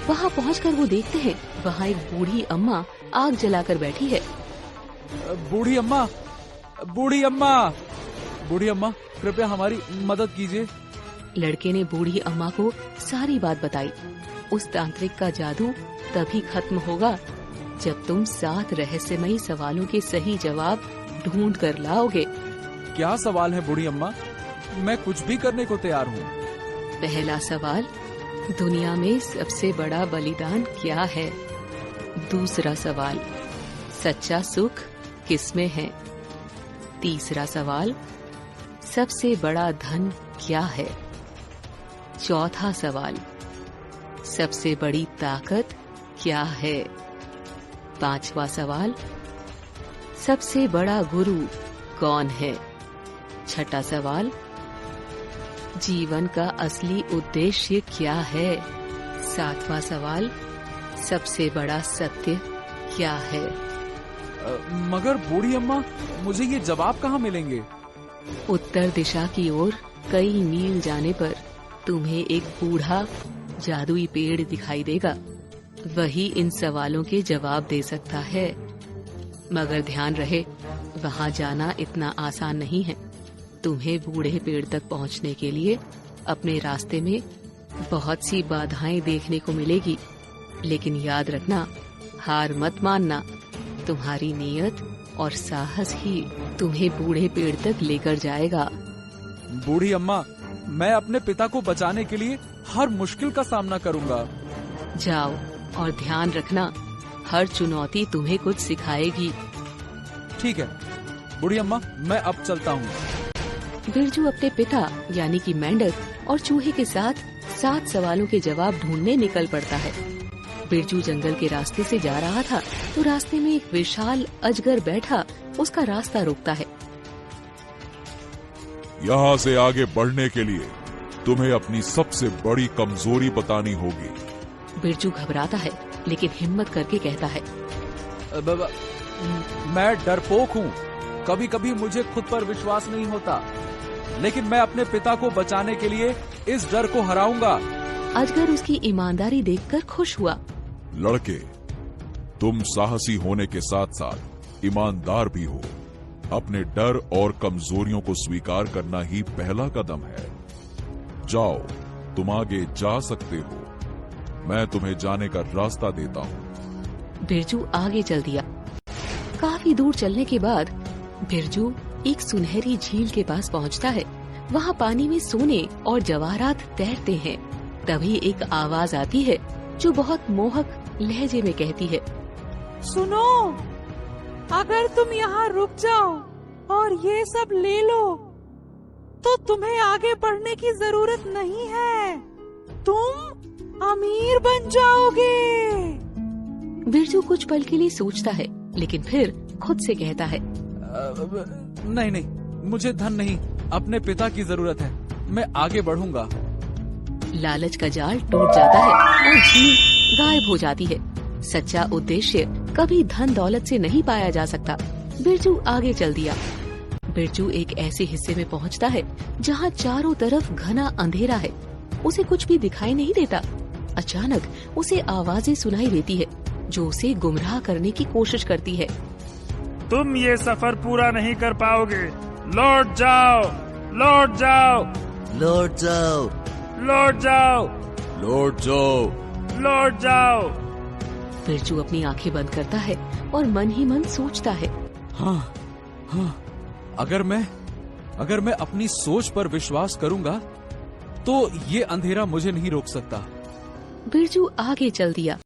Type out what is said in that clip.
वहाँ पहुँचकर वो देखते हैं वहाँ एक बूढ़ी अम्मा आग जलाकर बैठी है। बूढ़ी अम्मा, बूढ़ी अम्मा, बूढ़ी अम्मा, कृपया हमारी मदद कीजिए। लड़के ने बूढ़ी अम्मा को सारी बात बताई। उस तांत्रिक का जादू तभी खत्म होगा जब तुम 7 रहस्यमयी सवालों के सही जवाब ढूंढ कर लाओगे। क्या सवाल है बूढ़ी अम्मा? मैं कुछ भी करने को तैयार हूँ। पहला सवाल, दुनिया में सबसे बड़ा बलिदान क्या है? दूसरा सवाल, सच्चा सुख किसमें है? तीसरा सवाल, सबसे बड़ा धन क्या है? चौथा सवाल, सबसे बड़ी ताकत क्या है? पांचवा सवाल, सबसे बड़ा गुरु कौन है? छठा सवाल, जीवन का असली उद्देश्य क्या है? सातवां सवाल, सबसे बड़ा सत्य क्या है? मगर बूढ़ी अम्मा, मुझे ये जवाब कहाँ मिलेंगे? उत्तर दिशा की ओर कई मील जाने पर तुम्हें एक बूढ़ा जादुई पेड़ दिखाई देगा। वही इन सवालों के जवाब दे सकता है। मगर ध्यान रहे, वहाँ जाना इतना आसान नहीं है। तुम्हें बूढ़े पेड़ तक पहुँचने के लिए अपने रास्ते में बहुत सी बाधाएं देखने को मिलेगी, लेकिन याद रखना, हार मत मानना। तुम्हारी नियत और साहस ही तुम्हें बूढ़े पेड़ तक लेकर जाएगा। बूढ़ी अम्मा, मैं अपने पिता को बचाने के लिए हर मुश्किल का सामना करूंगा। जाओ और ध्यान रखना, हर चुनौती तुम्हें कुछ सिखाएगी। ठीक है बूढ़ी अम्मा, मैं अब चलता हूँ। बिरजू अपने पिता यानी कि मेंढक और चूहे के साथ 7 सवालों के जवाब ढूंढने निकल पड़ता है। बिरजू जंगल के रास्ते से जा रहा था तो रास्ते में एक विशाल अजगर बैठा उसका रास्ता रोकता है। यहाँ से आगे बढ़ने के लिए तुम्हें अपनी सबसे बड़ी कमजोरी बतानी होगी। बिरजू घबराता है लेकिन हिम्मत करके कहता है, मैं डरपोक हूँ। कभी कभी मुझे खुद पर विश्वास नहीं होता, लेकिन मैं अपने पिता को बचाने के लिए इस डर को हराऊंगा। अजगर उसकी ईमानदारी देखकर खुश हुआ। लड़के, तुम साहसी होने के साथ साथ ईमानदार भी हो। अपने डर और कमजोरियों को स्वीकार करना ही पहला कदम है। जाओ, तुम आगे जा सकते हो। मैं तुम्हें जाने का रास्ता देता हूँ। बिरजू आगे चल दिया। काफी दूर चलने के बाद बिरजू एक सुनहरी झील के पास पहुँचता है। वहाँ पानी में सोने और जवाहरात तैरते हैं। तभी एक आवाज आती है जो बहुत मोहक लहजे में कहती है, सुनो, अगर तुम यहाँ रुक जाओ और ये सब ले लो तो तुम्हें आगे बढ़ने की जरूरत नहीं है। तुम अमीर बन जाओगे। बिरजू कुछ पल के लिए सोचता है, लेकिन फिर खुद से कहता है, नहीं नहीं, मुझे धन नहीं, अपने पिता की जरूरत है। मैं आगे बढ़ूंगा। लालच का जाल टूट जाता है और झील गायब हो जाती है। सच्चा उद्देश्य कभी धन दौलत से नहीं पाया जा सकता। बिरजू आगे चल दिया। बिरजू एक ऐसे हिस्से में पहुंचता है जहां चारों तरफ घना अंधेरा है। उसे कुछ भी दिखाई नहीं देता। अचानक उसे आवाजें सुनाई देती है जो उसे गुमराह करने की कोशिश करती है। तुम ये सफर पूरा नहीं कर पाओगे। लौट जाओ, लौट जाओ, लौट जाओ, लौट जाओ, लौट जाओ, लौट जाओ। बिरजू अपनी आंखें बंद करता है और मन ही मन सोचता है, हाँ, अगर मैं अपनी सोच पर विश्वास करूंगा तो ये अंधेरा मुझे नहीं रोक सकता। बिरजू आगे चल दिया।